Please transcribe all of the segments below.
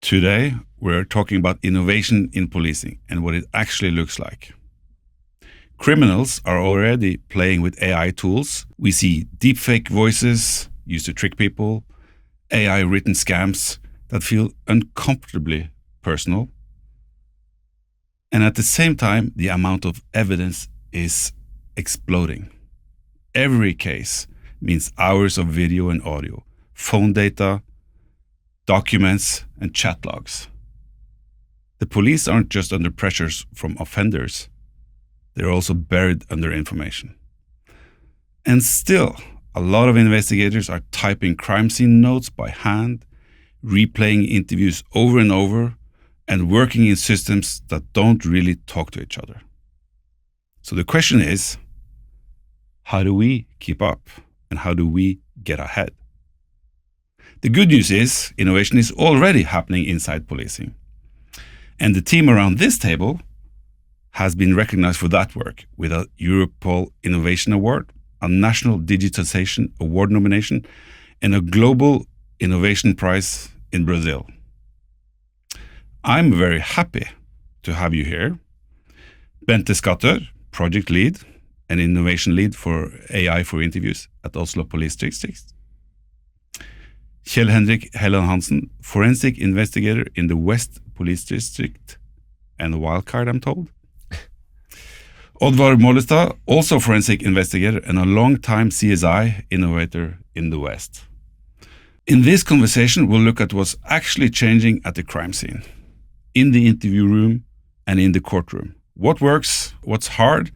Today, we're talking about innovation in policing and what it actually looks like. Criminals are already playing with AI tools. We see deepfake voices used to trick people, AI-written scams that feel uncomfortably personal. And at the same time, the amount of evidence is exploding. Every case means hours of video and audio, phone data, documents, and chat logs. The police aren't just under pressures from offenders, they're also buried under information. And still, a lot of investigators are typing crime scene notes by hand, replaying interviews over and over, and working in systems that don't really talk to each other. So the question is, how do we keep up and how do we get ahead? The good news is innovation is already happening inside policing. And the team around this table has been recognized for that work with a Europol Innovation Award, a National Digitization Award nomination, and a Global Innovation Prize in Brazil. I'm very happy to have you here. Bente Skattør, Project Lead and Innovation Lead for AI for Interviews at Oslo Police District. Kjeld Hendrik Helland-Hansen, Forensic Investigator in the West Police District and a wildcard, I'm told. Oddvar Moldestad, also Forensic Investigator and a long-time CSI innovator in the West. In this conversation, we'll look at what's actually changing at the crime scene, in the interview room and in the courtroom. What works, what's hard,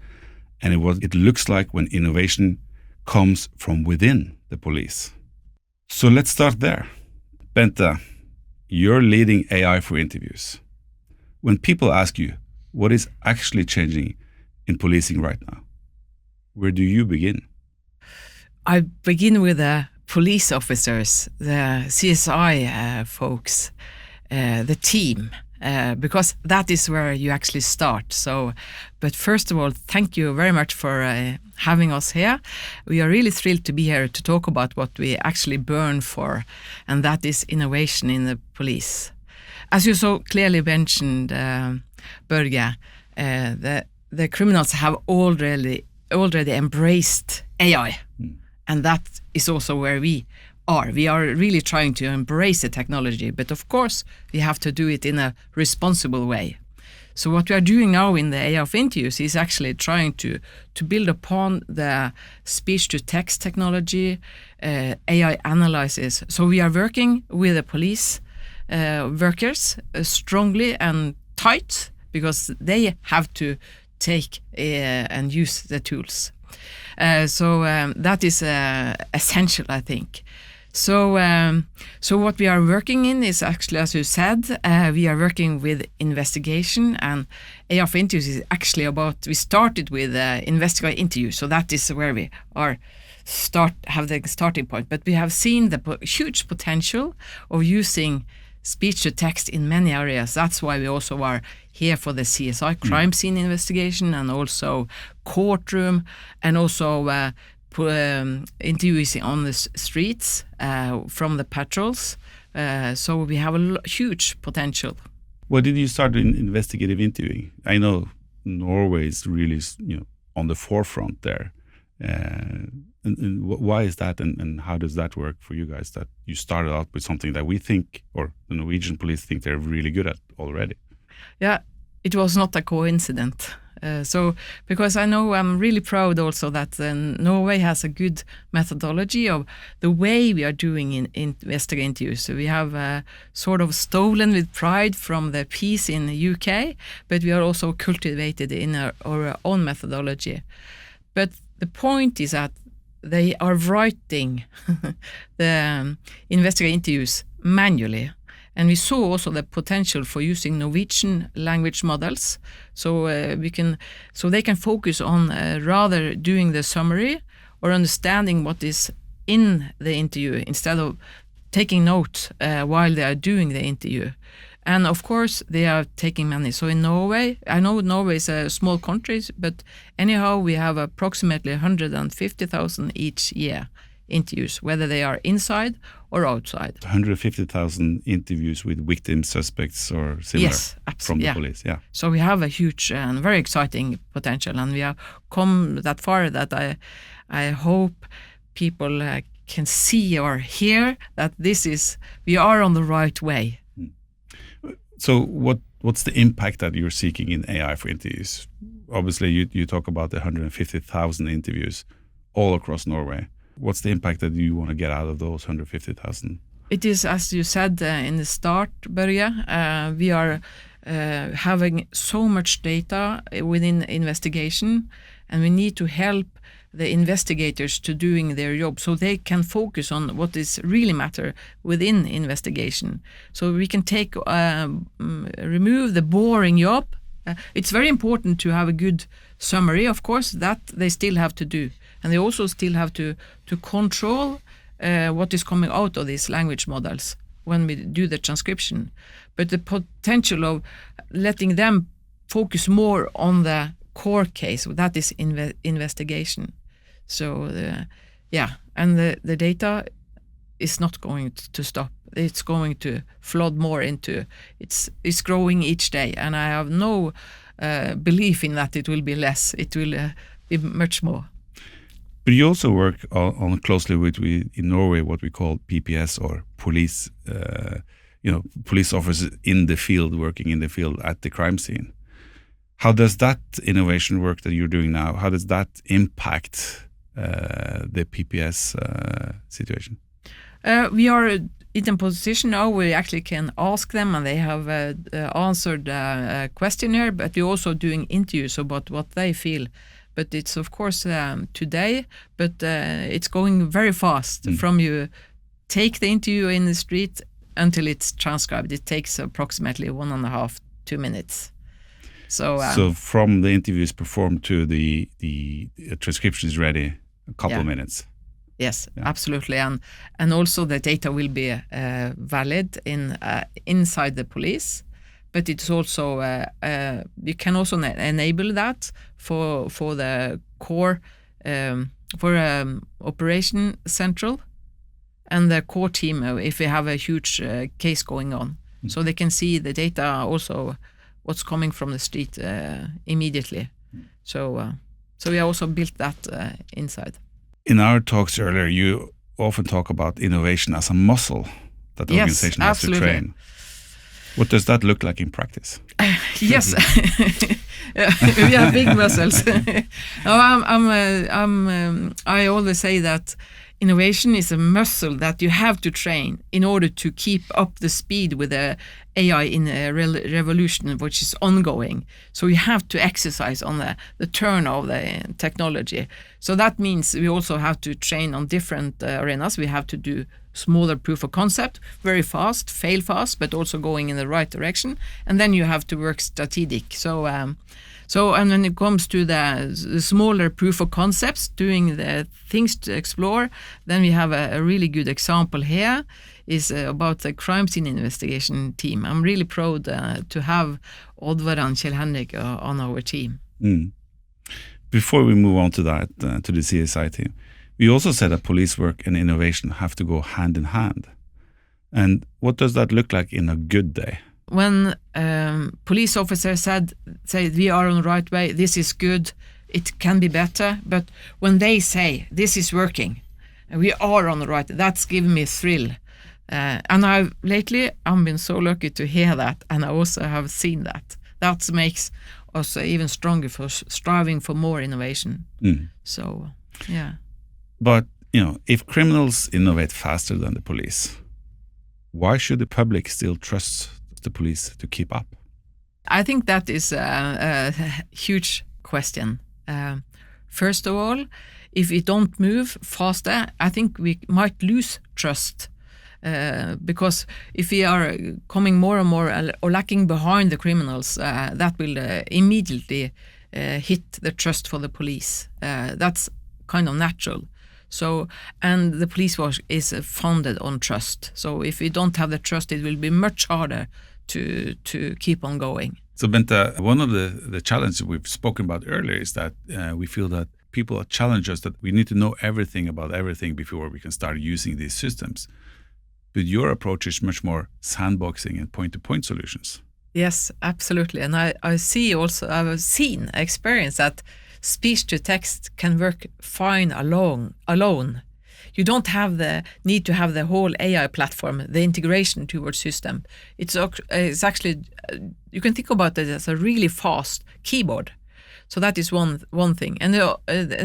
and what it looks like when innovation comes from within the police. So let's start there. Bente, you're leading AI for interviews. When people ask you what is actually changing in policing right now, where do you begin? I begin with the police officers, the CSI folks, the team, because that is where you actually start. So, but first of all, thank you very much for having us here. We are really thrilled to be here to talk about what we actually burn for, and that is innovation in the police. As you so clearly mentioned, Børge, the criminals have already embraced AI, and that is also where we are. We are really trying to embrace the technology, but of course we have to do it in a responsible way. So what we are doing now in the AI of interviews is actually trying to build upon the speech-to-text technology, AI analysis. So we are working with the police workers strongly and tight because they have to take and use the tools. So that is essential, I think. So what we are working in is actually, as you said, we are working with investigation, and AI of interviews is actually about, we started with investigative interviews, so that is where we are have the starting point. But we have seen the huge potential of using speech to text in many areas. That's why we also are here for the CSI crime scene investigation, and also courtroom, and also interviews on the streets from the patrols. So we have a huge potential. Why did you start in investigative interviewing? I know Norway is really on the forefront there. And why is that, and how does that work for you guys, that you started out with something that we think, or the Norwegian police think they're really good at already? Yeah, it was not a coincidence. So, because I know I'm really proud also that Norway has a good methodology of the way we are doing in investigative interviews. So we have sort of stolen with pride from the piece in the UK, but we are also cultivated in our own methodology. But the point is that they are writing the investigative interviews manually. And we saw also the potential for using Norwegian language models, so they can focus on rather doing the summary or understanding what is in the interview instead of taking notes while they are doing the interview. And of course, they are taking money. So in Norway, I know Norway is a small country, but anyhow, we have approximately 150,000 each year interviews, whether they are inside or outside. 150,000 interviews with victim suspects or similar from the police. Yeah. So we have a huge and very exciting potential, and we have come that far that I hope people can see or hear that we are on the right way. So what's the impact that you're seeking in AI for interviews? Obviously, you talk about the 150,000 interviews all across Norway. What's the impact that you want to get out of those 150,000? It is, as you said in the start, Børge, we are having so much data within investigation, and we need to help the investigators to doing their job so they can focus on what is really matter within investigation. So we can remove the boring job. It's very important to have a good summary, of course, that they still have to do. And they also still have to control what is coming out of these language models when we do the transcription. But the potential of letting them focus more on the core case, that is investigation. So, and the data is not going to stop. It's going to flood more into, it's growing each day, and I have no belief in that it will be less. It will be much more. But you also work on closely with in Norway what we call PPS, or police, police officers in the field, working in the field at the crime scene. How does that innovation work that you're doing now, how does that impact the PPS situation? We are in a position now where we actually can ask them, and they have answered a questionnaire, but we're also doing interviews about what they feel. But it's, of course, today, but it's going very fast. From you take the interview in the street until it's transcribed. It takes approximately 1.5 to 2 minutes. So from the interview is performed to the transcription is ready, a couple of minutes. Yes, absolutely, and also the data will be valid inside the police, but it's also you can also enable that for the core for operation central and the core team if we have a huge case going on, so they can see the data also what's coming from the street immediately. So we also built that inside. In our talks earlier, you often talk about innovation as a muscle that the organization has to train. What does that look like in practice? Yes, we have big muscles. I always say that innovation is a muscle that you have to train in order to keep up the speed with the AI in a revolution which is ongoing. So you have to exercise on the turn of the technology. So that means we also have to train on different arenas. We have to do smaller proof of concept, very fast, fail fast, but also going in the right direction. And then you have to work strategic. So and when it comes to the smaller proof of concepts, doing the things to explore, then we have a really good example here is about the crime scene investigation team. I'm really proud to have Oddvar and Hendrik on our team. Before we move on to that, to the CSI team, we also said that police work and innovation have to go hand in hand. And what does that look like in a good day? When police officers say we are on the right way, this is good, it can be better, but when they say this is working, we are on the right, that's given me a thrill. And lately I've been so lucky to hear that, and I also have seen that. That makes us even stronger for striving for more innovation. So, yeah. But, if criminals innovate faster than the police, why should the public still trust the police to keep up? I think that is a huge question. First of all, if we don't move faster, I think we might lose trust. Because if we are coming more and more or lacking behind the criminals, that will immediately hit the trust for the police. That's kind of natural. So, and the police force is founded on trust. So if we don't have the trust, it will be much harder to keep on going. So Bente, one of the challenges we've spoken about earlier is that we feel that people challenge us that we need to know everything about everything before we can start using these systems. But your approach is much more sandboxing and point-to-point solutions. Yes, absolutely. And I've experienced that speech-to-text can work fine alone. You don't have the need to have the whole AI platform, the integration towards system. It's actually, you can think about it as a really fast keyboard. So that is one thing. And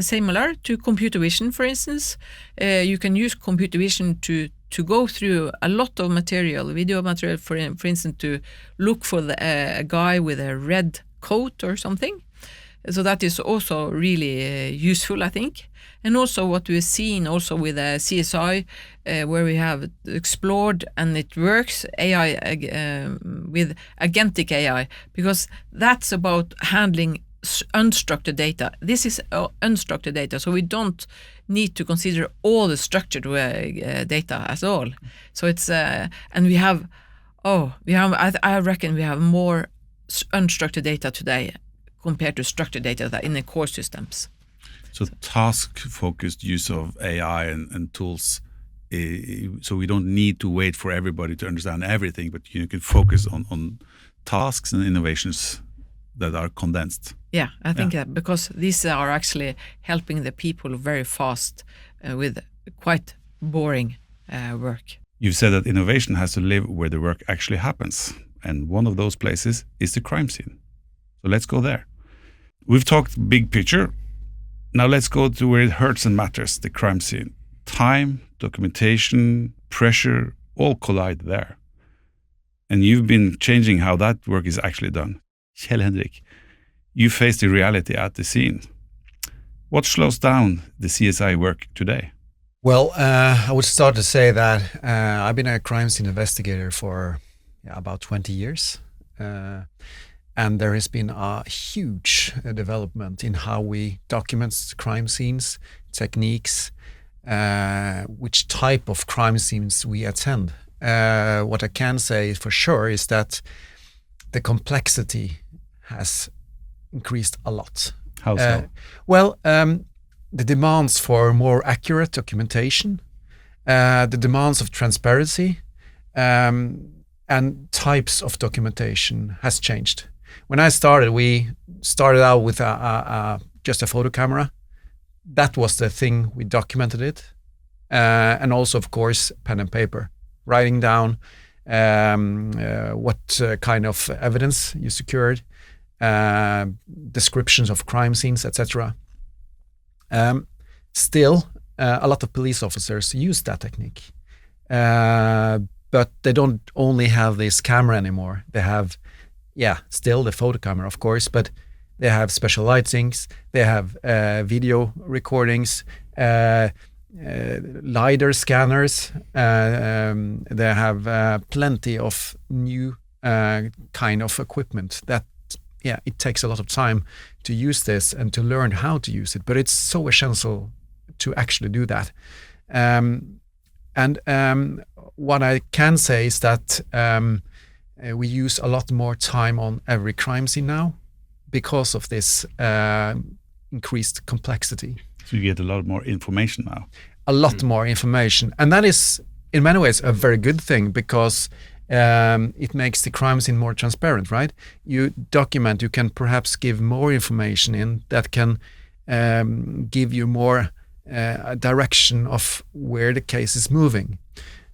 similar to computer vision, for instance, you can use computer vision to go through a lot of material, video material, for instance, to look for a guy with a red coat or something. So that is also really useful, I think. And also what we've seen also with CSI, where we have explored and it works, AI with agentic AI, because that's about handling unstructured data. This is unstructured data, so we don't need to consider all the structured data at all. So it's and I reckon we have more unstructured data today compared to structured data in the core systems. So task-focused use of AI and tools, so we don't need to wait for everybody to understand everything, but you can focus on tasks and innovations that are condensed. Yeah, I think that because these are actually helping the people very fast with quite boring work. You've said that innovation has to live where the work actually happens, and one of those places is the crime scene. So let's go there. We've talked big picture. Now let's go to where it hurts and matters, the crime scene. Time, documentation, pressure, all collide there. And you've been changing how that work is actually done. Hendrik, you face the reality at the scene. What slows down the CSI work today? Well, I would start to say that I've been a crime scene investigator for about 20 years. And there has been a huge development in how we document crime scenes, techniques, which type of crime scenes we attend. What I can say for sure is that the complexity has increased a lot. How so? The demands for more accurate documentation, the demands of transparency, and types of documentation has changed. When I started, we started out with just a photo camera. That was the thing, we documented it. And also, of course, pen and paper, writing down what kind of evidence you secured, descriptions of crime scenes, etc. Still, a lot of police officers use that technique. But they don't only have this camera anymore. They have still the photo camera, of course, but they have special lightings, they have video recordings, LiDAR scanners, they have plenty of new kind of equipment that, it takes a lot of time to use this and to learn how to use it, but it's so essential to actually do that. What I can say is that we use a lot more time on every crime scene now because of this increased complexity. So you get a lot more information now. A lot more information. And that is, in many ways, a very good thing because it makes the crime scene more transparent, right? You document, you can perhaps give more information in that can give you more direction of where the case is moving.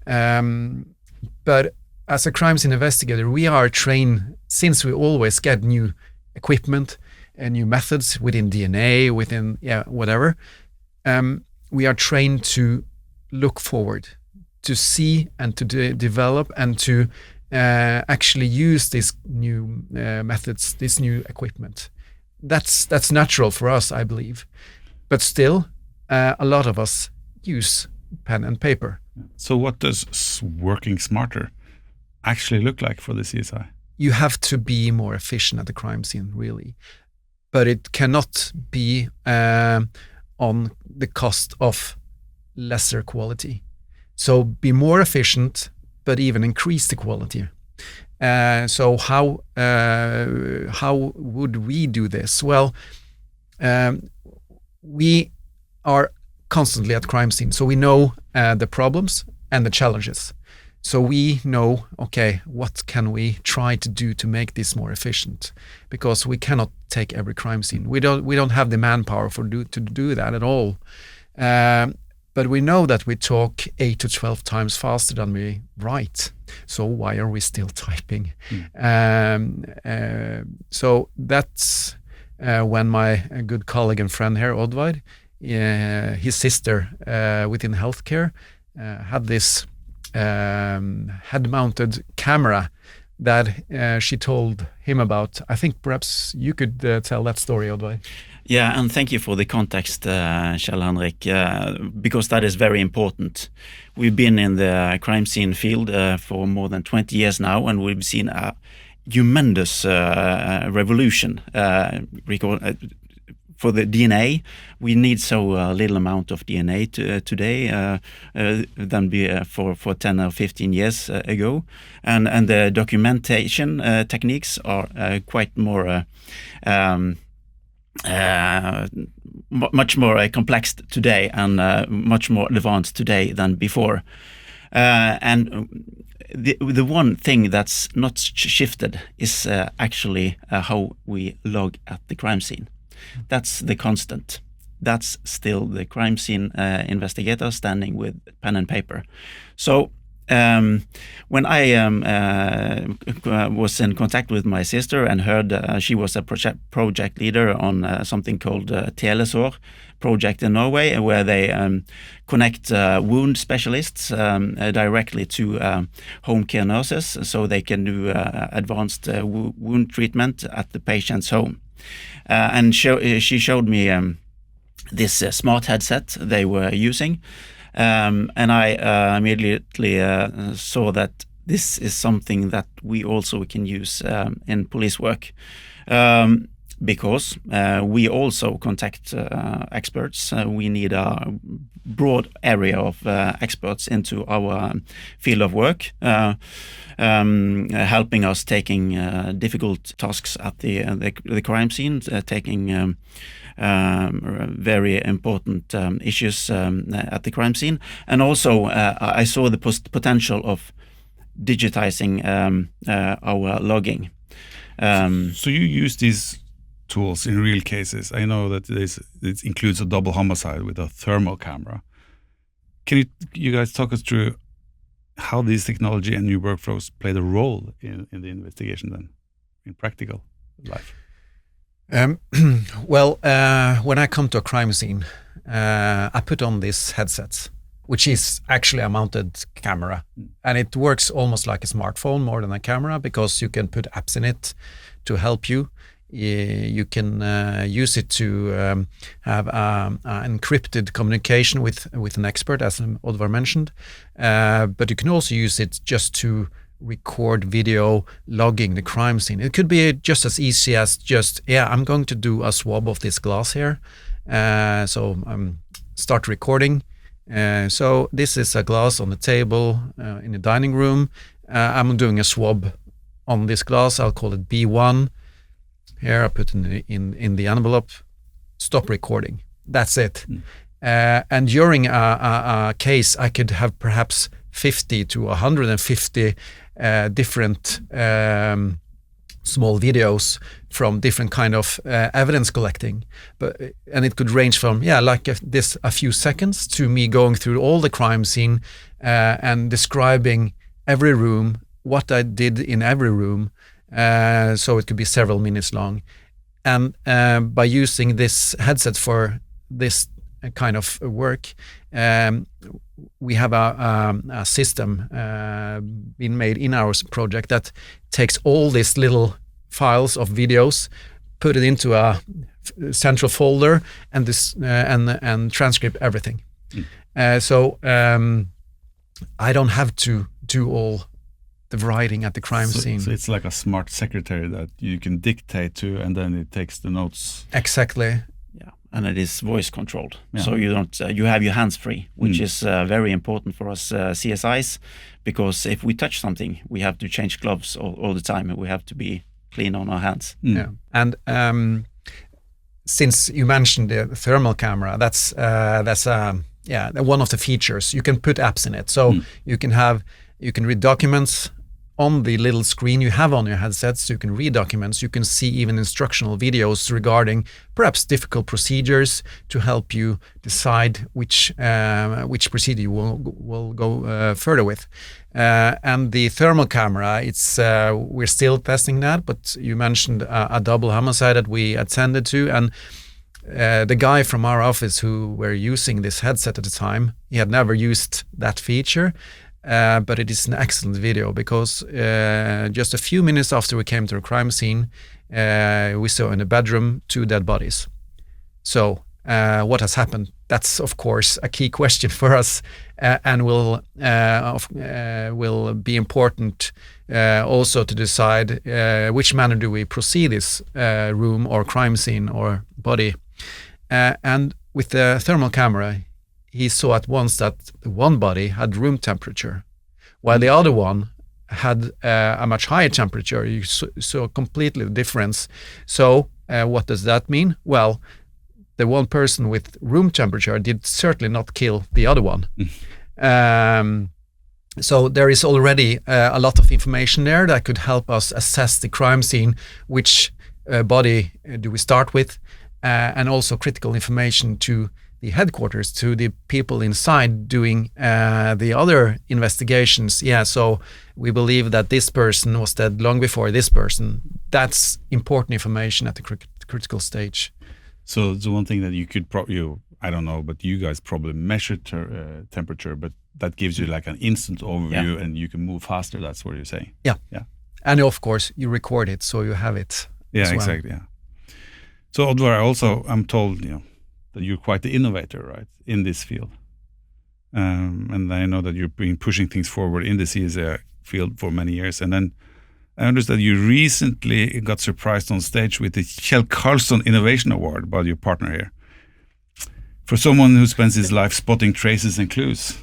But as a crime scene investigator, we are trained, since we always get new equipment and new methods within DNA, within whatever, we are trained to look forward, to see and to develop and to actually use these new methods, this new equipment. That's natural for us, I believe. But still, a lot of us use pen and paper. So what does working smarter actually look like for the CSI? You have to be more efficient at the crime scene, really. But it cannot be on the cost of lesser quality. So be more efficient, but even increase the quality. So how would we do this? Well, we are constantly at crime scene, so we know the problems and the challenges. So we know, okay, what can we try to do to make this more efficient? Because we cannot take every crime scene. We don't have the manpower to do that at all. But we know that we talk 8 to 12 times faster than we write. So why are we still typing? So that's when my good colleague and friend here, Oddvar, his sister within healthcare, had this head-mounted camera that she told him about. I think perhaps you could tell that story, Oddvar. Yeah, and thank you for the context, Kjeld, Hendrik, because that is very important. We've been in the crime scene field for more than 20 years now, and we've seen a humongous revolution for the DNA. We need so little amount of DNA today than for 10 or 15 years ago, and the documentation techniques are quite more much more complex today and much more advanced today than before. And the one thing that's not shifted is actually how we log at the crime scene. That's the constant. That's still the crime scene investigator standing with pen and paper. So when I was in contact with my sister and heard she was a project leader on something called Telesår project in Norway, where they connect wound specialists directly to home care nurses so they can do advanced wound treatment at the patient's home. And she showed me this smart headset they were using. And I immediately saw that this is something that we also can use in police work, because we also contact experts. We need a broad area of experts into our field of work, helping us taking difficult tasks at the crime scene, taking very important issues at the crime scene. And also I saw the potential of digitizing our logging. So you use these tools in real cases. I know that it includes a double homicide with a thermal camera. Can you guys talk us through how these technology and new workflows played a role in the investigation then, in practical life? Well, when I come to a crime scene, I put on these headsets, which is actually a mounted camera. And it works almost like a smartphone more than a camera, because you can put apps in it to help you. You can use it to have encrypted communication with an expert, as Oddvar mentioned. But you can also use it just to record video logging the crime scene. It could be just as easy as I'm going to do a swab of this glass here. So start recording. So this is a glass on the table in the dining room. I'm doing a swab on this glass. I'll call it B1. Here I put in the envelope. Stop recording. That's it. And during a case, I could have perhaps 50 to 150 different small videos from different kind of evidence collecting, and it could range from a few seconds to me going through all the crime scene and describing every room, what I did in every room. So it could be several minutes long, and by using this headset for this kind of work, we have a system being made in our project that takes all these little files of videos, put it into a central folder, and and transcribe everything. So I don't have to do all the writing at the crime scene. So it's like a smart secretary that you can dictate to, and then it takes the notes. Exactly. Yeah, and it is voice controlled, so you don't you have your hands free, which is very important for us CSIs, because if we touch something, we have to change gloves all the time, and we have to be clean on our hands. Yeah, and since you mentioned the thermal camera, that's one of the features. You can put apps in it, so you can read documents on the little screen you have on your headsets. You can read documents. You can see even instructional videos regarding perhaps difficult procedures to help you decide which procedure you will go further with. And the thermal camera, we're still testing that. But you mentioned a double homicide that we attended to, and the guy from our office who were using this headset at the time, he had never used that feature. But it is an excellent video because just a few minutes after we came to the crime scene, we saw in the bedroom 2 dead bodies. So what has happened? That's of course a key question for us, and will be important also to decide which manner do we proceed this room or crime scene or body. And with the thermal camera, he saw at once that one body had room temperature, while the other one had a much higher temperature. You saw completely the difference. So what does that mean? Well, the one person with room temperature did certainly not kill the other one. So there is already a lot of information there that could help us assess the crime scene, which body do we start with, and also critical information to the headquarters, to the people inside doing the other investigations. So we believe that this person was dead long before this person. That's important information at the critical stage. So the one thing that you could I don't know, but you guys probably measure temperature, but that gives you like an instant overview and you can move faster. That's what you're saying. Yeah. And of course you record it, so you have it. Yeah, exactly. Yeah. So Oddvar, I'm told, that you're quite the innovator, right, in this field. And I know that you've been pushing things forward in the CSA field for many years. And then I understand that you recently got surprised on stage with the Kjeld Innovation Award by your partner here. For someone who spends his life spotting traces and clues,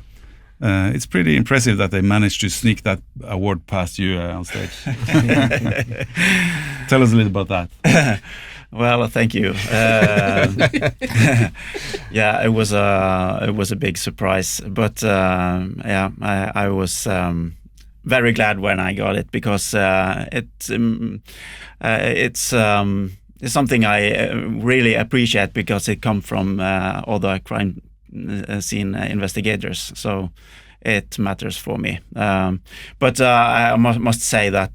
it's pretty impressive that they managed to sneak that award past you on stage. Tell us a little about that. Well, thank you. It was a big surprise, but I was very glad when I got it because it's something I really appreciate because it comes from other crime scene investigators. So it matters for me. But I must say that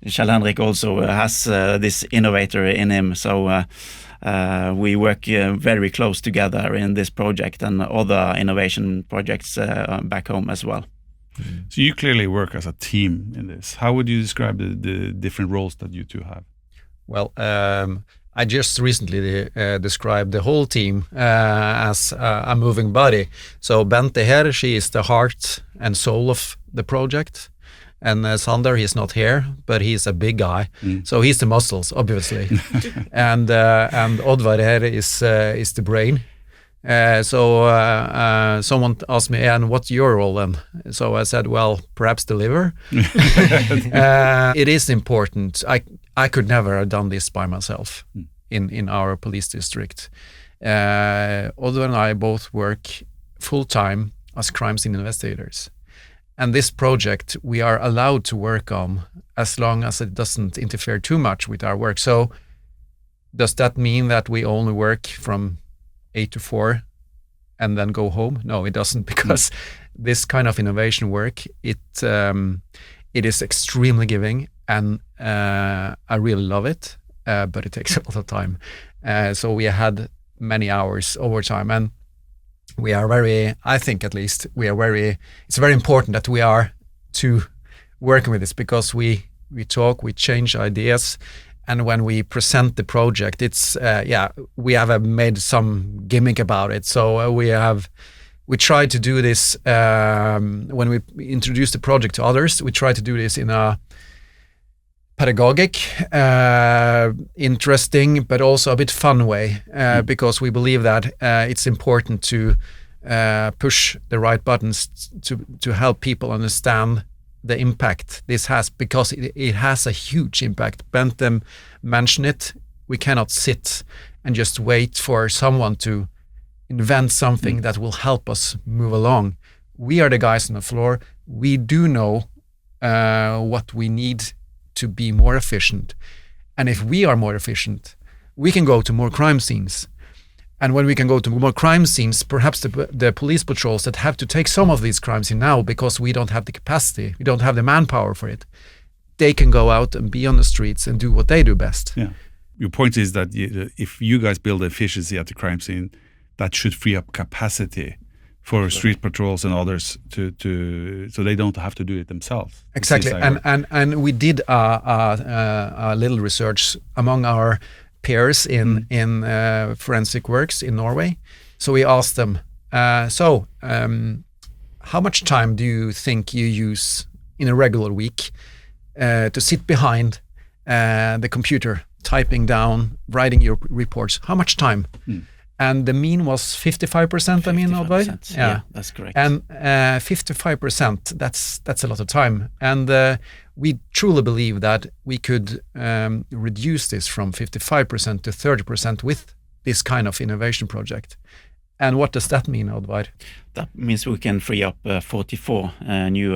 Kjeld Hendrik also has this innovator in him. So we work very close together in this project and other innovation projects back home as well. So you clearly work as a team in this. How would you describe the different roles that you two have? Well, I just recently described the whole team as a moving body. So Bente here, she is the heart and soul of the project. And Sander, he's not here, but he's a big guy. So he's the muscles, obviously. and Oddvar here is the brain. So someone asked me, and what's your role then? So I said, well, perhaps the liver. It is important. I could never have done this by myself in our police district. Oddvar and I both work full-time as crime scene investigators. And this project we are allowed to work on as long as it doesn't interfere too much with our work. So does that mean that we only work from 8 to 4 and then go home? No, it doesn't, because this kind of innovation work, it is extremely giving, and I really love it, but it takes a lot of time. So we had many hours overtime, and we are very, I think at least, it's very important that we are working with this, because we talk, we change ideas, and when we present the project, it's we have made some gimmick about it. So we try to do this when we introduce the project to others. We try to do this in a pedagogic, interesting, but also a bit fun way, because we believe that it's important to push the right buttons to help people understand the impact this has, because it has a huge impact. Bente mentioned it. We cannot sit and just wait for someone to invent something that will help us move along. We are the guys on the floor. We do know what we need to be more efficient. And if we are more efficient, we can go to more crime scenes. And when we can go to more crime scenes, perhaps the police patrols that have to take some of these crimes in now because we don't have the capacity, we don't have the manpower for it, they can go out and be on the streets and do what they do best. Yeah. Your point is that if you guys build efficiency at the crime scene, that should free up capacity for street patrols and others so they don't have to do it themselves. Exactly. And we did a little research among our peers in forensic works in Norway. So we asked them, how much time do you think you use in a regular week to sit behind the computer, typing down, writing your reports? How much time? And the mean was 55%, I mean, Oddvar? Yeah, that's correct. And 55%, that's a lot of time. And we truly believe that we could reduce this from 55% to 30% with this kind of innovation project. And what does that mean, Oddvar? That means we can free up 44 new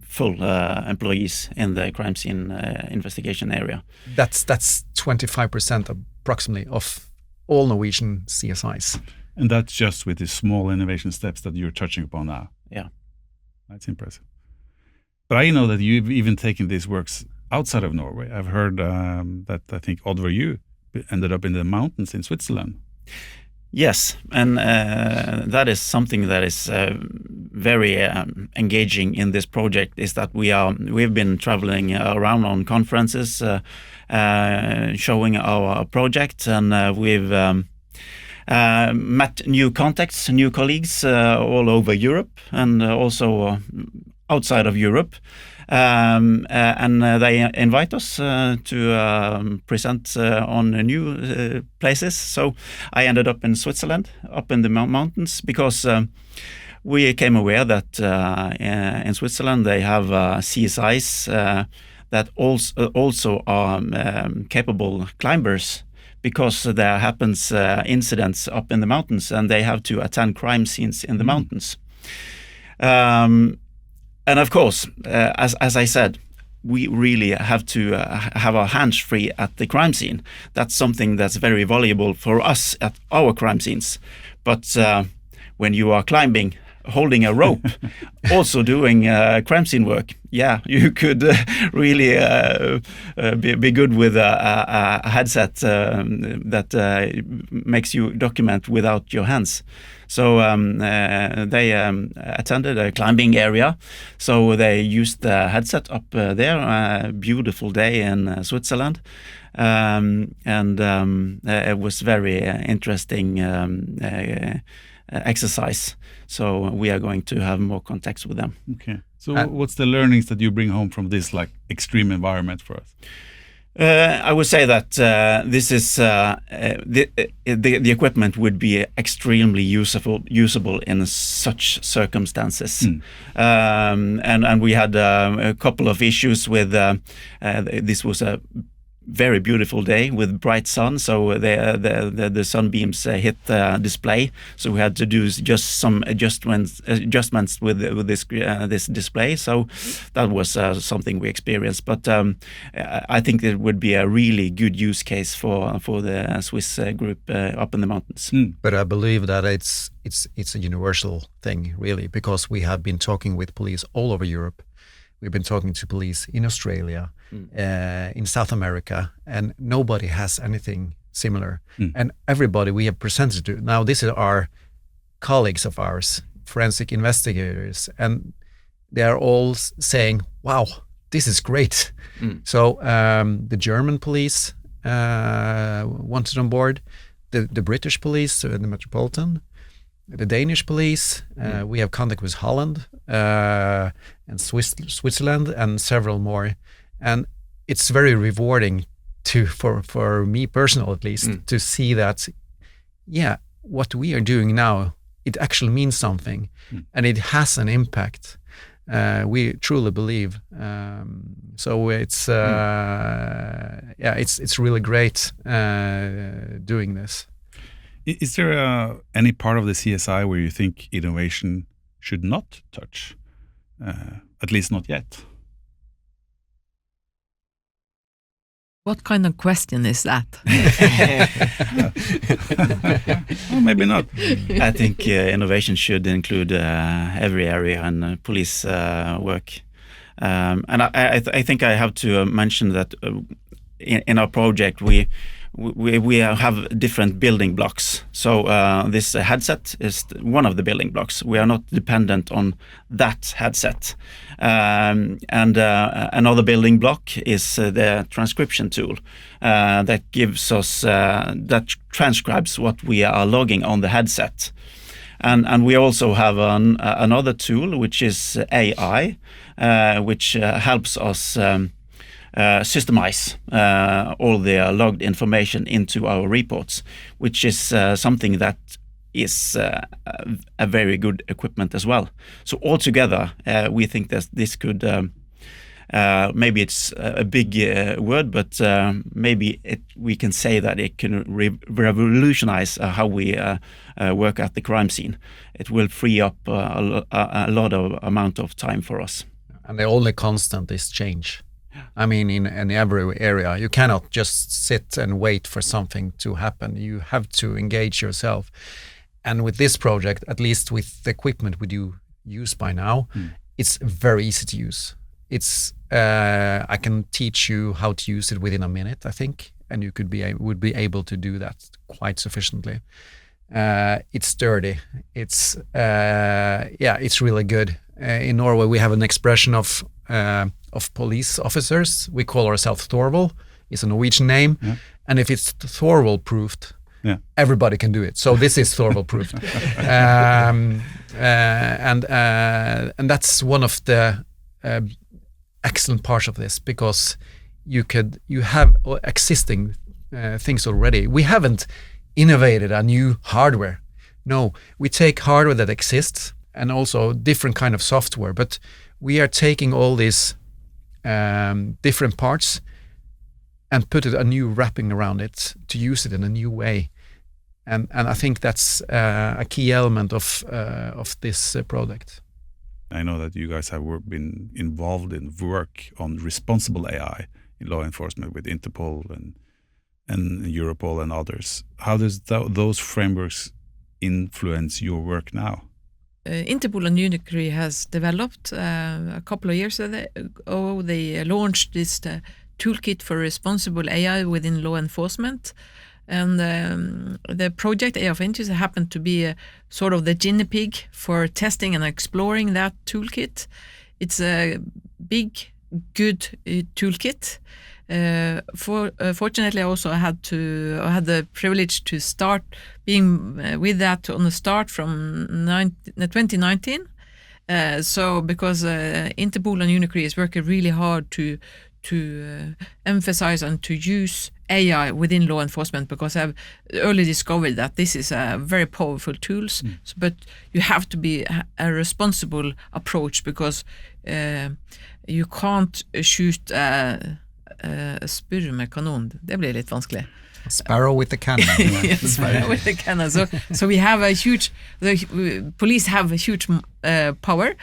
full employees in the crime scene investigation area. That's 25% approximately of all Norwegian CSIs. And that's just with the small innovation steps that you're touching upon now. Yeah. That's impressive. But I know that you've even taken these works outside of Norway. I've heard that I think Oddvar, you ended up in the mountains in Switzerland. Yes, and that is something that is very engaging in this project, is that we've been traveling around on conferences showing our project, and we've met new contacts, new colleagues all over Europe and also outside of Europe. And they invite us to present on new places. So I ended up in Switzerland, up in the mountains, because we became aware that in Switzerland they have CSIs that also are capable climbers, because there happens incidents up in the mountains and they have to attend crime scenes in the mountains. And of course, as I said, we really have to have our hands free at the crime scene. That's something that's very valuable for us at our crime scenes. But when you are climbing, holding a rope, also doing crime scene work, yeah, you could really be good with a headset that makes you document without your hands. So they attended a climbing area, so they used the headset up there. Beautiful day in Switzerland, and it was very interesting exercise. So we are going to have more contacts with them. Okay. So what's the learnings that you bring home from this extreme environment for us? I would say that this is the equipment would be extremely usable in such circumstances. And we had a couple of issues with this was a very beautiful day with bright sun, so the sunbeams hit the display, so we had to do just some adjustments with this display. So that was something we experienced, but I think it would be a really good use case for the Swiss group up in the mountains. But I believe that it's a universal thing, really, because we have been talking with police all over Europe. We've been talking to police in Australia, in South America, and nobody has anything similar. And everybody we have presented to, now this is our colleagues of ours, forensic investigators, and they are all saying, wow, this is great. So the German police wanted on board, the British police, the Metropolitan, the Danish police, we have contact with Holland and Switzerland and several more, and it's very rewarding for me personal at least to see that what we are doing now, it actually means something and it has an impact. We truly believe. So it's it's really great doing this. Is there any part of the CSI where you think innovation should not touch? At least not yet. What kind of question is that? Well, maybe not. I think innovation should include every area in police work. And I think I have to mention that in our project we have different building blocks. So this headset is one of the building blocks. We are not dependent on that headset. And another building block is the transcription tool that gives us that transcribes what we are logging on the headset. And we also have another tool which is AI, which helps us systemize all the logged information into our reports, which is something that is a very good equipment as well. So altogether, we think that this could, maybe it's a big word, but maybe we can say that it can revolutionize how we work at the crime scene. It will free up a lot of amount of time for us. And the only constant is change. I mean, in every area, you cannot just sit and wait for something to happen. You have to engage yourself. And with this project, at least with the equipment we do use by now, it's very easy to use. It's I can teach you how to use it within a minute, I think, and you would be able to do that quite sufficiently. It's sturdy. It's it's really good. In Norway, we have an expression of police officers. We call ourselves Thorvald. It's a Norwegian name, and if it's Thorvald proofed, everybody can do it. So this is Thorvald proofed, and that's one of the excellent parts of this, because you have existing things already. We haven't innovated a new hardware. No, we take hardware that exists and also different kind of software, but we are taking all these different parts and put a new wrapping around it to use it in a new way. And I think that's a key element of this product. I know that you guys have been involved in work on responsible AI in law enforcement with Interpol and Europol and others. How does those frameworks influence your work now? Interpol and Unicry has developed a couple of years ago. They launched this toolkit for responsible AI within law enforcement. And the project AI of Interest happened to be sort of the guinea pig for testing and exploring that toolkit. It's a big, good toolkit. Fortunately, I also had the privilege to start being with that on the start from 2019. So because Interpol and Unicry is working really hard to emphasize and to use AI within law enforcement, because I've early discovered that this is a very powerful tools, but you have to be a responsible approach, because you can't shoot a spurv med kanon. Det blir litt vanskelig. Sparrow with the cannon. Sparrow with the cannon. So we have the police have a huge power,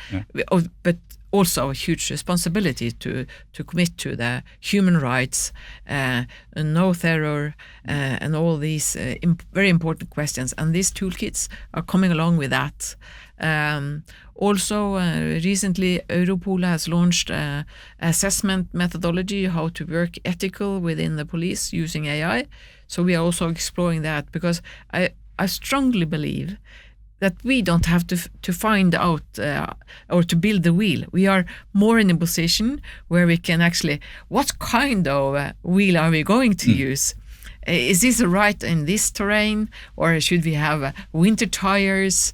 but also a huge responsibility to commit to the human rights, no terror, and all these very important questions. And these toolkits are coming along with that. Also, recently, Europol has launched assessment methodology, how to work ethical within the police using AI. So we are also exploring that, because I strongly believe that we don't have to find out or to build the wheel. We are more in a position where we can actually, what kind of wheel are we going to use? Is this right in this terrain, or should we have winter tires?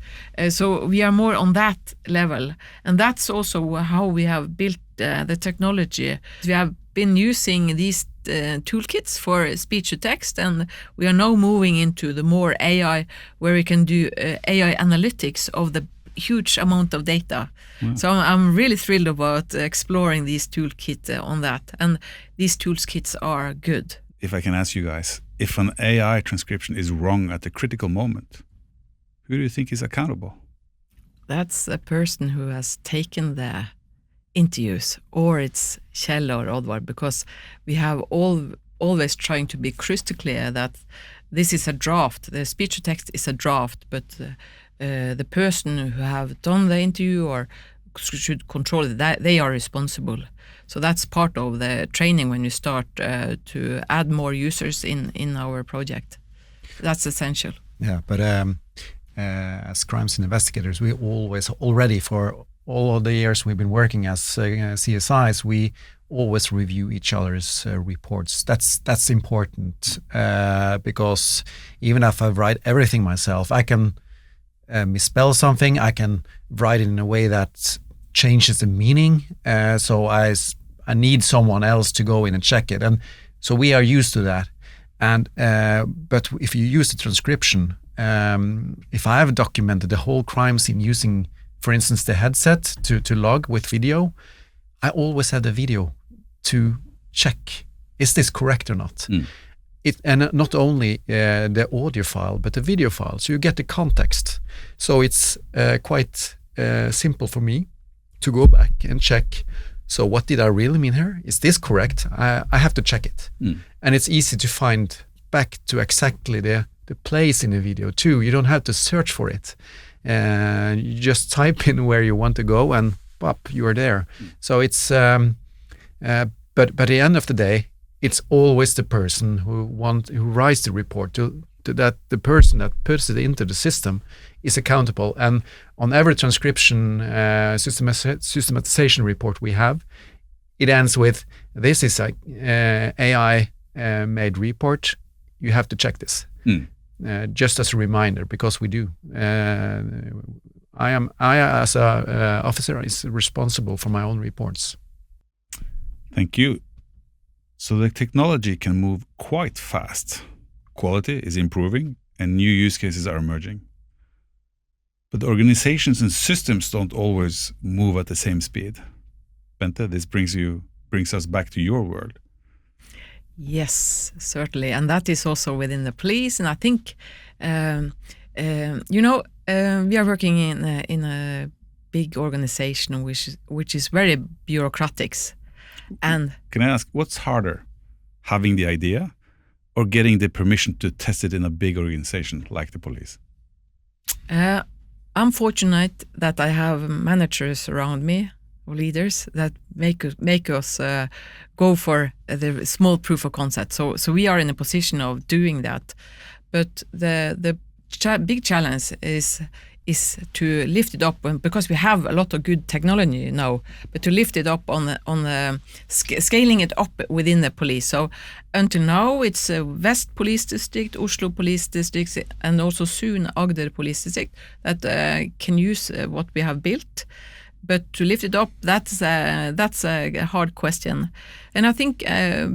So we are more on that level. And that's also how we have built the technology. We have been using these toolkits for speech to text, and we are now moving into the more AI, where we can do AI analytics of the huge amount of data. So I'm really thrilled about exploring these toolkit on that, and these toolkits are good. If I can ask you guys, if an AI transcription is wrong at a critical moment, who do you think is accountable? That's a person who has taken the interviews, or it's Kjeld or Oddvar, because we have always trying to be crystal clear that this is a draft. The speech to text is a draft, but the person who have done the interview or should control it, they are responsible. So that's part of the training when you start to add more users in our project. That's essential. Yeah, but as crimes investigators, we always already for all of the years we've been working as CSIs, we always review each other's reports. That's important because even if I write everything myself, I can misspell something. I can write it in a way that changes the meaning. So I need someone else to go in and check it, and so we are used to that. And but if you use the transcription, if I have documented the whole crime scene using, for instance, the headset to log with video, I always have the video to check, is this correct or not? And not only the audio file, but the video file, so you get the context. So it's quite simple for me to go back and check, so what did I really mean here? Is this correct? I have to check it. And it's easy to find back to exactly the place in the video too. You don't have to search for it. You just type in where you want to go and pop, you are there. So it's but at the end of the day, it's always the person who writes the report to that the person that puts it into the system is accountable. And on every transcription systematization report we have, it ends with, this is a AI made report, you have to check this. Just as a reminder, because we do. I as a officer is responsible for my own reports. Thank you. So the technology can move quite fast. Quality is improving and new use cases are emerging. But organizations and systems don't always move at the same speed. Bente, this brings us back to your world. Yes, certainly, and that is also within the police. And I think, we are working in a big organization which is very bureaucratic. And can I ask, what's harder, having the idea or getting the permission to test it in a big organization like the police? I'm fortunate that I have managers around me, or leaders, that make us go for the small proof of concept. So we are in a position of doing that. But the big challenge is to lift it up, because we have a lot of good technology now, but to lift it up on the scaling it up within the police. So until now, it's West Police District, Oslo Police District, and also soon Agder Police District that can use what we have built. But to lift it up, that's a hard question. And I think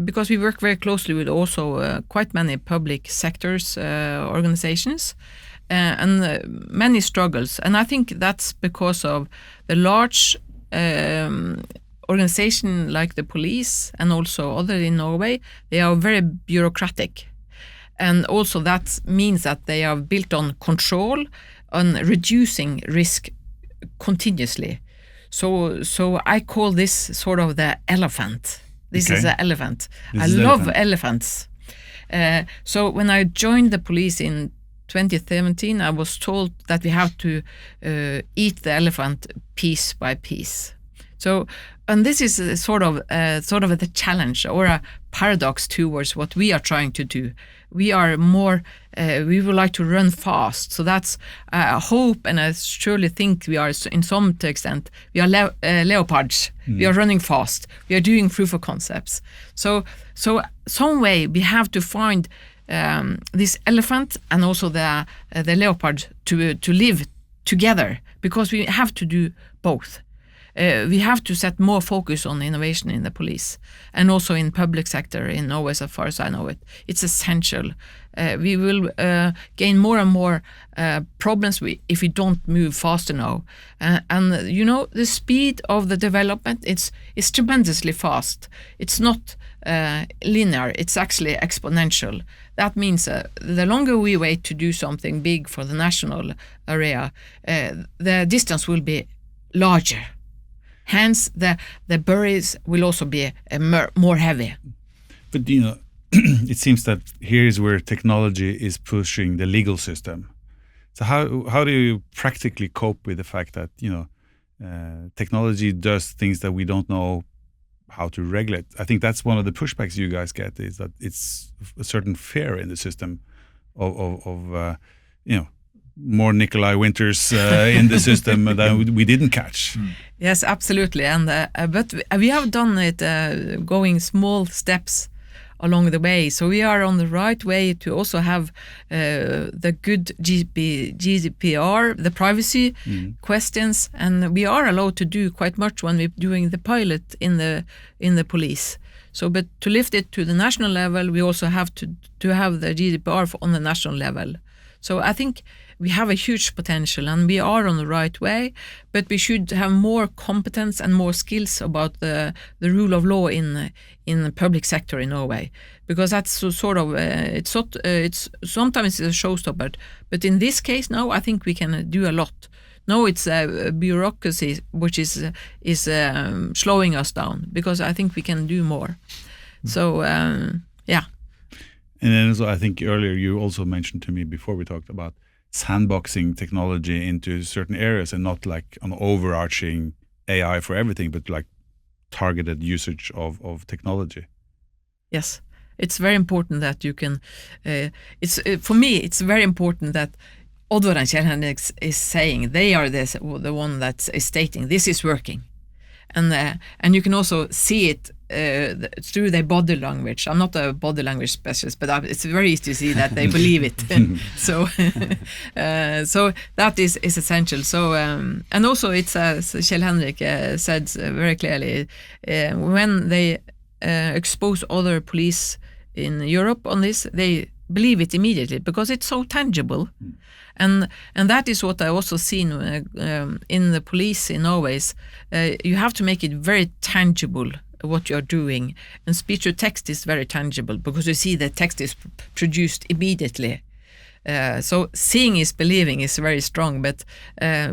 because we work very closely with also quite many public sectors organizations, and many struggles. And I think that's because of the large organization like the police and also other in Norway, they are very bureaucratic. And also that means that they are built on control, on reducing risk continuously. So I call this sort of the elephant. This is an elephant. I love elephants. So when I joined the police in 2017, I was told that we have to eat the elephant piece by piece. So, and this is sort of the challenge or a paradox towards what we are trying to do. We are more, we would like to run fast. So that's a hope, and I surely think we are, in some extent, we are leopards. We are running fast. We are doing proof of concepts. So some way we have to find this elephant and also the leopard to live together, because we have to do both. We have to set more focus on innovation in the police and also in public sector in Norway, as far as I know it. It's essential. we will gain more and more problems if we don't move faster now. And the speed of the development is tremendously fast. It's not linear, it's actually exponential. That means the longer we wait to do something big for the national area, the distance will be larger. Hence, the burdens will also be more heavy. But it seems that here is where technology is pushing the legal system. So how do you practically cope with the fact that technology does things that we don't know how to regulate? I think that's one of the pushbacks you guys get, is that it's a certain fear in the system of more Nikolai Winters in the system that we didn't catch. Yes, absolutely. And but we have done it going small steps along the way. So we are on the right way to also have the good GDPR, the privacy questions, and we are allowed to do quite much when we're doing the pilot in the police. So, but to lift it to the national level, we also have to have the GDPR on the national level. So I think we have a huge potential and we are on the right way, but we should have more competence and more skills about the rule of law in the public sector in Norway, because that's sort of it's sometimes it's a showstopper, but in this case now I think we can do a lot. No, it's bureaucracy which is slowing us down, because I think we can do more. So yeah. And then also, I think earlier you also mentioned to me before we talked about sandboxing technology into certain areas and not like an overarching AI for everything, but like targeted usage of technology. Yes, it's very important that you can. For me, it's very important that Oddvar and Kjeld is saying they are the one that is stating this is working, and you can also see it through their body language. I'm not a body language specialist, but it's very easy to see that they believe it. So that is essential. So and also it's as Hendrik said very clearly, when they expose other police in Europe on this, they believe it immediately because it's so tangible. And that is what I also seen in the police in Norway. You have to make it very tangible what you're doing, and speech to text is very tangible because you see the text is produced immediately. So seeing is believing is very strong, but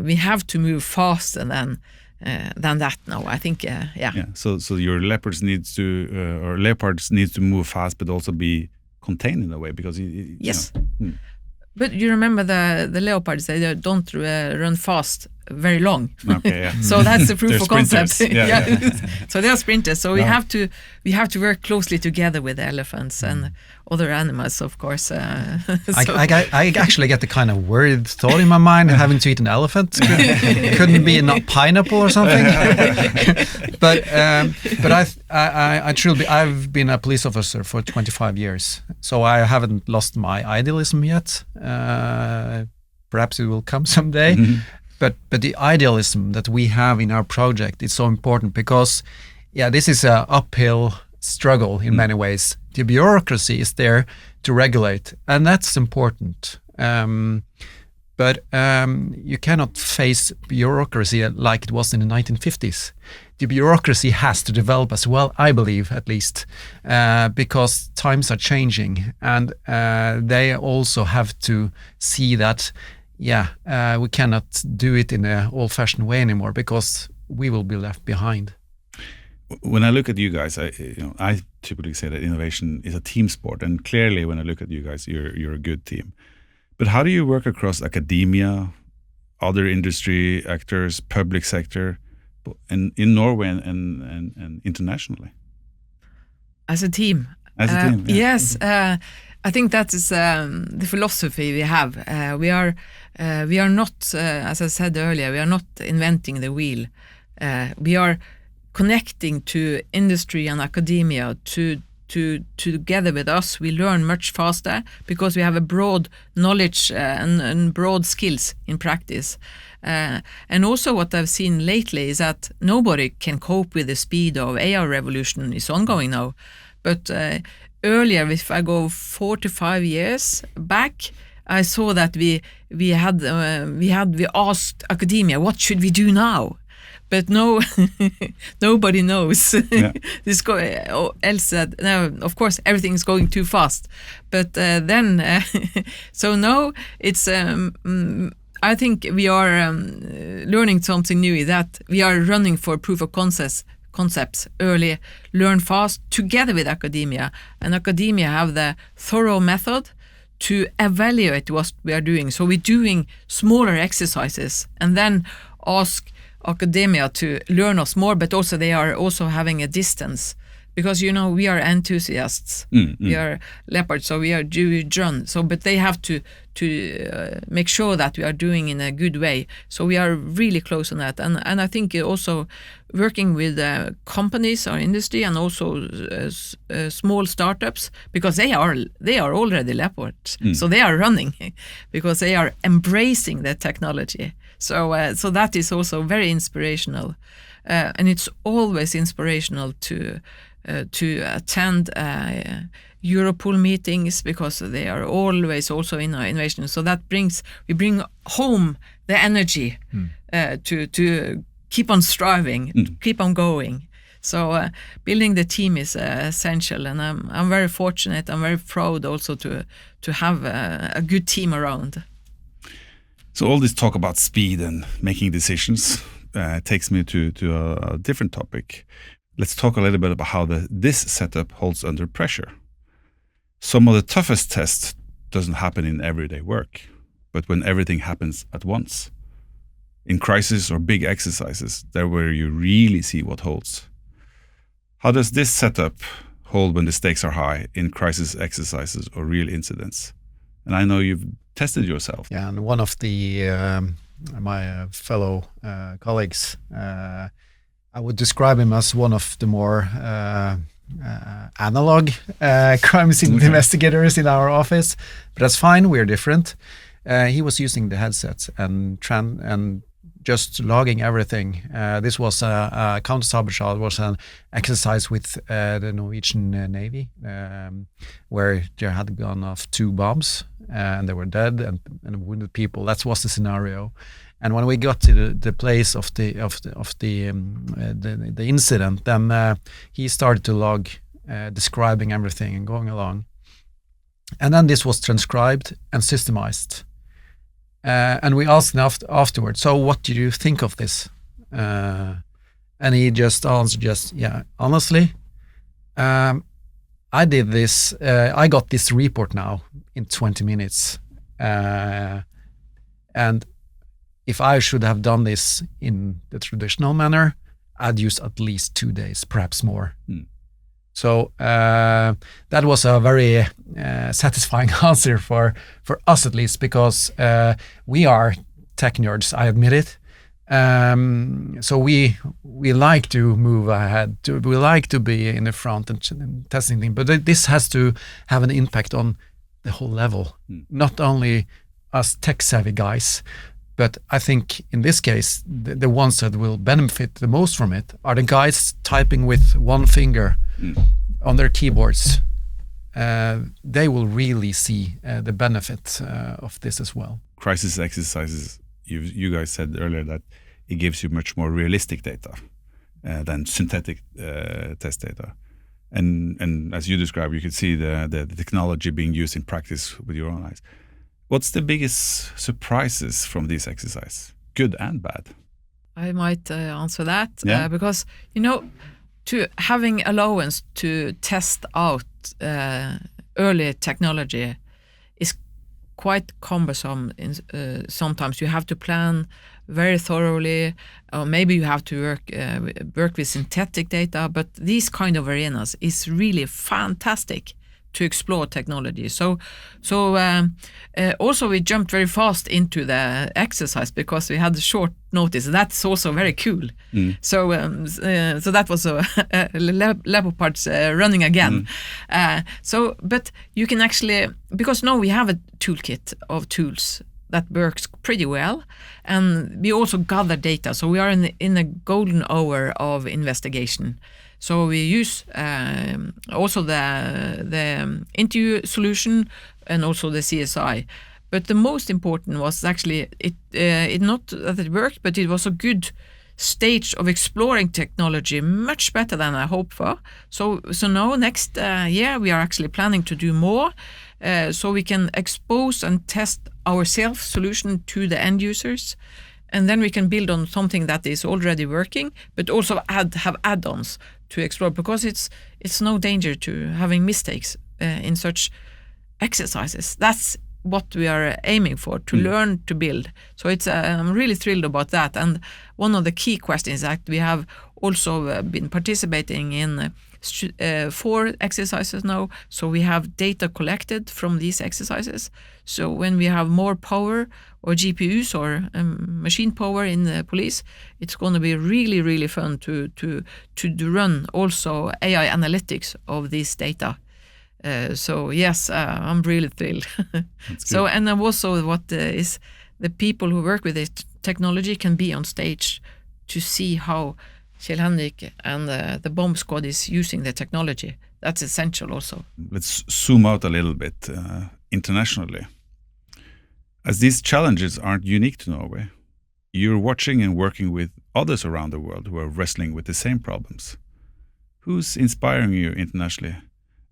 we have to move faster than that now. I think yeah. So your leopards needs to move fast, but also be contained in a way, because yes. But you remember the leopards, they don't run fast very long. Okay, yeah. So that's the proof of concept. Yeah. So they are sprinters. So we have to work closely together with the elephants and other animals, of course. I actually get the kind of weird thought in my mind having to eat an elephant. Couldn't be not pineapple or something. but I truly, I've been a police officer for 25 years, so I haven't lost my idealism yet. Perhaps it will come someday. But the idealism that we have in our project is so important because, this is an uphill struggle in many ways. The bureaucracy is there to regulate, and that's important. But you cannot face bureaucracy like it was in the 1950s. The bureaucracy has to develop as well, I believe, at least, because times are changing, and they also have to see that we cannot do it in an old-fashioned way anymore because we will be left behind. When I look at you guys, I typically say that innovation is a team sport, and clearly, when I look at you guys, you're a good team. But how do you work across academia, other industry actors, public sector, in Norway and internationally? As a team. Yes. I think that is the philosophy we have. We are not, as I said earlier, we are not inventing the wheel. We are connecting to industry and academia to together with us. We learn much faster because we have a broad knowledge and broad skills in practice. And also what I've seen lately is that nobody can cope with the speed of AI revolution is ongoing now. But earlier, if I go 4 to 5 years back, I saw that we asked academia, what should we do now? But no, nobody knows. Yeah. Else said, no, of course, everything is going too fast. But then, so no, it's. I think we are learning something new. That we are running for proof of concepts early, learn fast together with academia, and academia have the thorough method to evaluate what we are doing. So we're doing smaller exercises and then ask academia to learn us more, but also they are also having a distance, because we are enthusiasts. We are leopards, so we are run. So, but they have to make sure that we are doing in a good way. So we are really close on that, and I think also working with companies or industry and also small startups, because they are already leopards, so they are running because they are embracing the technology. So that is also very inspirational, and it's always inspirational to attend Europol meetings, because they are always also in our innovation. So that we bring home the energy to keep on striving, to keep on going. So building the team is essential, and I'm very fortunate. I'm very proud also to have a good team around. So all this talk about speed and making decisions takes me to a different topic. Let's talk a little bit about how this setup holds under pressure. Some of the toughest tests doesn't happen in everyday work, but when everything happens at once. In crisis or big exercises, there where you really see what holds. How does this setup hold when the stakes are high in crisis exercises or real incidents? And I know you've tested yourself. Yeah, and one of the my fellow colleagues, I would describe him as one of the more analog crime scene investigators in our office, but that's fine. We're different. He was using the headsets and just logging everything. This was a counter-sabotage, was an exercise with the Norwegian Navy, where there had gone off 2 bombs and they were dead and wounded people. That was the scenario. And when we got to the place of the incident, then he started to log, describing everything and going along. And then this was transcribed and systemized. And we asked him afterwards, so what do you think of this? And he just answered, yeah, honestly, I did this, I got this report now in 20 minutes. And if I should have done this in the traditional manner, I'd use at least 2 days, perhaps more. So that was a very satisfying answer for us, at least, because we are tech nerds, I admit it. So we like to move ahead. We like to be in the front and testing things. But this has to have an impact on the whole level, not only us tech-savvy guys. But I think in this case, the ones that will benefit the most from it are the guys typing with one finger on their keyboards. They will really see the benefit of this as well. Crisis exercises, you guys said earlier that it gives you much more realistic data than synthetic test data. And as you described, you could see the technology being used in practice with your own eyes. What's the biggest surprises from this exercise, good and bad? I might answer that, because, to having allowance to test out early technology is quite cumbersome. Sometimes you have to plan very thoroughly, or maybe you have to work with synthetic data, but these kind of arenas is really fantastic to explore technology. So also we jumped very fast into the exercise because we had a short notice. That's also very cool. So that was leopards running again. But you can actually, because now we have a toolkit of tools that works pretty well, and we also gather data. So we are in a golden hour of investigation. So we use also the interview solution and also the CSI. But the most important was actually it not that it worked, but it was a good stage of exploring technology, much better than I hoped for. So now next year we are actually planning to do more, so we can expose and test our self-solution to the end users, and then we can build on something that is already working, but also have add-ons to explore, because it's no danger to having mistakes in such exercises. That's what we are aiming for, to learn to build. So I'm really thrilled about that. And one of the key questions that we have also been participating in 4 exercises now. So we have data collected from these exercises. So when we have more power or GPUs or machine power in the police, it's going to be really, really fun to run also AI analytics of this data. So yes, I'm really thrilled. So, and also what is the people who work with this technology can be on stage to see how Kjeld, Hendrik and the bomb squad is using the technology. That's essential also. Let's zoom out a little bit internationally. As these challenges aren't unique to Norway, you're watching and working with others around the world who are wrestling with the same problems. Who's inspiring you internationally?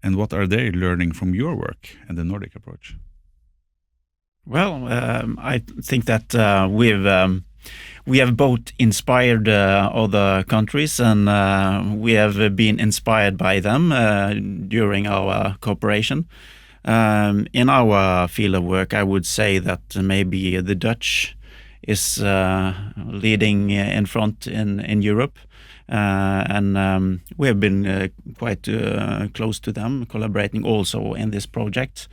And what are they learning from your work and the Nordic approach? Well, I think that we have both inspired other countries, and we have been inspired by them during our cooperation. In our field of work, I would say that maybe the Dutch is leading in front in Europe. And we have been quite close to them, collaborating also in this project.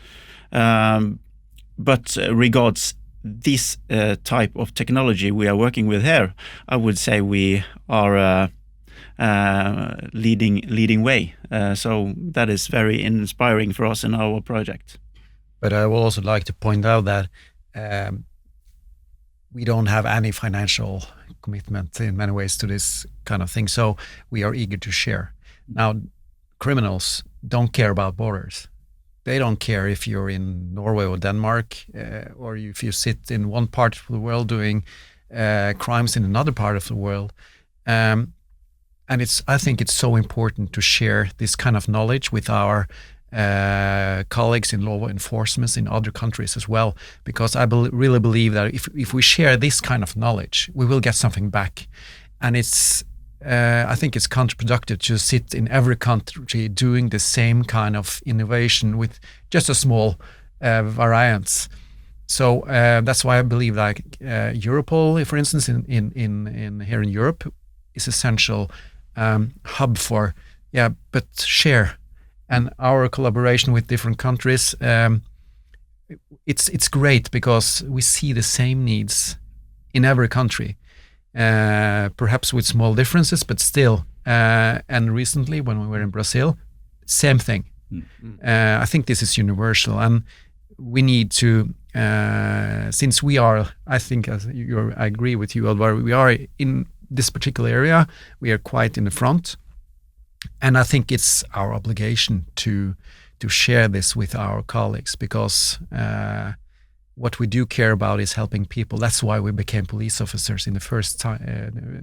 But regards this type of technology we are working with here, I would say we are leading way. So that is very inspiring for us in our project. But I would also like to point out that we don't have any financial commitment in many ways to this kind of thing. So we are eager to share. Now, criminals don't care about borders. They don't care if you're in Norway or Denmark, or if you sit in one part of the world doing crimes in another part of the world. And I think it's so important to share this kind of knowledge with our colleagues in law enforcement in other countries as well, because I really believe that if we share this kind of knowledge, we will get something back. And I think it's counterproductive to sit in every country doing the same kind of innovation with just a small variance. So that's why I believe like Europol, for instance, in here in Europe, is essential hub for but share. And our collaboration with different countries, it's great because we see the same needs in every country, perhaps with small differences, but still. And recently, when we were in Brazil, same thing. I think this is universal, and we need to, since we are, I think, I agree with you, Oddvar, we are in this particular area, we are quite in the front. And I think it's our obligation to share this with our colleagues, because what we do care about is helping people. That's why we became police officers in the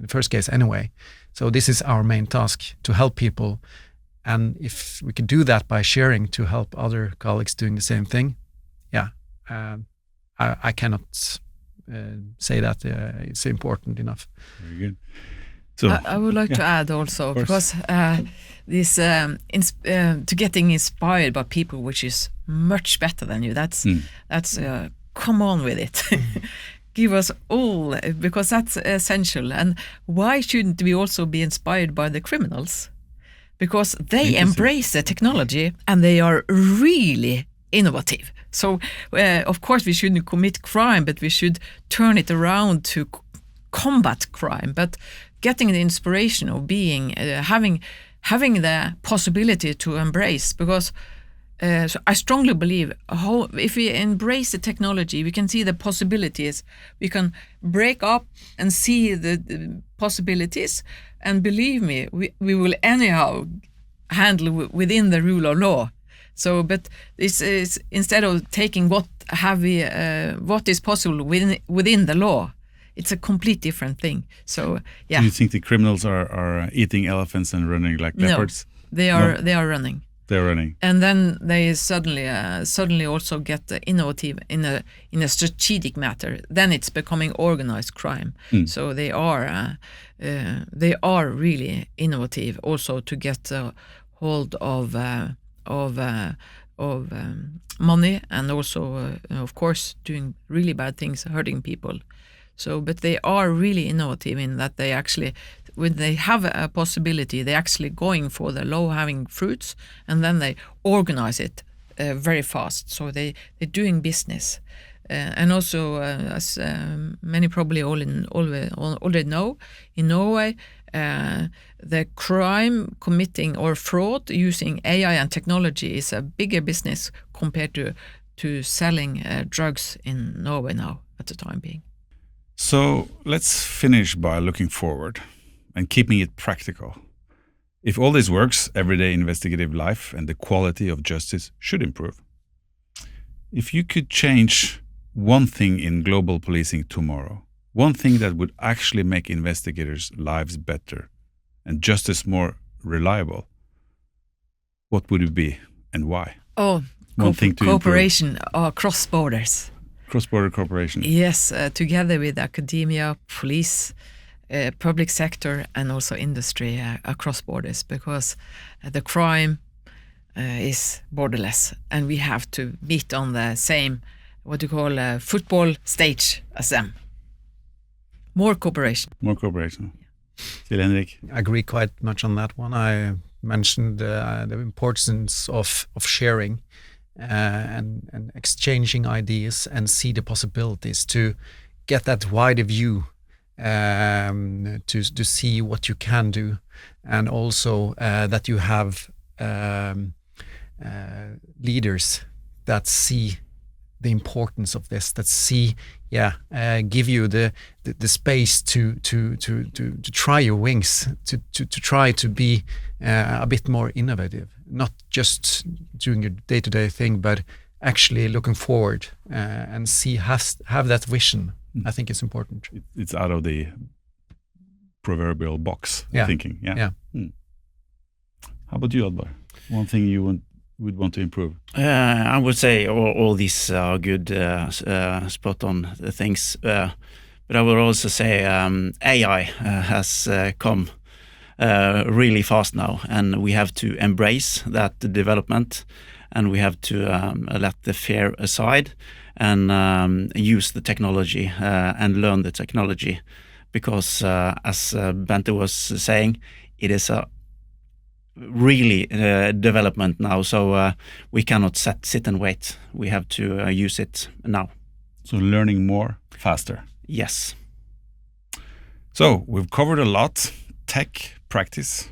first case anyway. So this is our main task, to help people. And if we can do that by sharing to help other colleagues doing the same thing, I cannot say that it's important enough. Very good. So, I would like to add also, because this to getting inspired by people which is much better than you, that's come on with it. Give us all, because that's essential. And why shouldn't we also be inspired by the criminals? Because they embrace the technology and they are really innovative. So of course we shouldn't commit crime, but we should turn it around to combat crime. But getting the inspiration of being having the possibility to embrace, because So I strongly believe if we embrace the technology, we can see the possibilities. We can break up and see the possibilities. And believe me, we will anyhow handle within the rule of law. So, but this is instead of taking what is possible within the law, it's a complete different thing. So, yeah. Do you think the criminals are eating elephants and running like leopards? No, they are running. They're running. And then they suddenly also get innovative in a strategic matter. Then it's becoming organized crime. So they are really innovative also to get hold of money, and also of course doing really bad things, hurting people. So, but they are really innovative in that they actually, when they have a possibility, they're actually going for the low-hanging fruits, and then they organize it very fast. So they're doing business. And also, as many probably already know, in Norway, the crime committing or fraud using AI and technology is a bigger business compared to selling drugs in Norway now at the time being. So let's finish by looking forward and keeping it practical. If all this works, everyday investigative life and the quality of justice should improve. If you could change one thing in global policing tomorrow, one thing that would actually make investigators' lives better and justice more reliable, what would it be and why? Oh, cooperation across borders. Cross-border cooperation. Yes, together with academia, police, public sector, and also industry across borders, because the crime is borderless, and we have to meet on the same, what you call football stage as them. More cooperation. More cooperation. Still, Hendrik? I agree quite much on that one. I mentioned the importance of sharing and exchanging ideas and see the possibilities to get that wider view, to see what you can do, and also that you have leaders that see the importance of this, that see, give you the space to try your wings, to try to be a bit more innovative, not just doing your day-to-day thing, but actually looking forward and have that vision. I think it's important. It's out of the proverbial box thinking. Yeah. How about you, Oddvar? One thing you would want to improve? I would say all these are good, spot on things. But I would also say AI has come really fast now, and we have to embrace that development, and we have to let the fear aside and use the technology and learn the technology, because as Bente was saying, it is a really development now, so we cannot sit and wait. We have to use it now. So learning more faster. Yes. So we've covered a lot: tech, practice,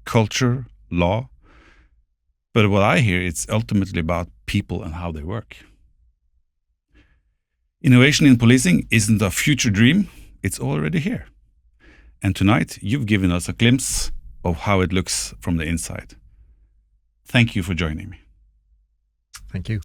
culture, law. But what I hear, it's ultimately about people and how they work. Innovation in policing isn't a future dream, it's already here. And tonight you've given us a glimpse of how it looks from the inside. Thank you for joining me. Thank you.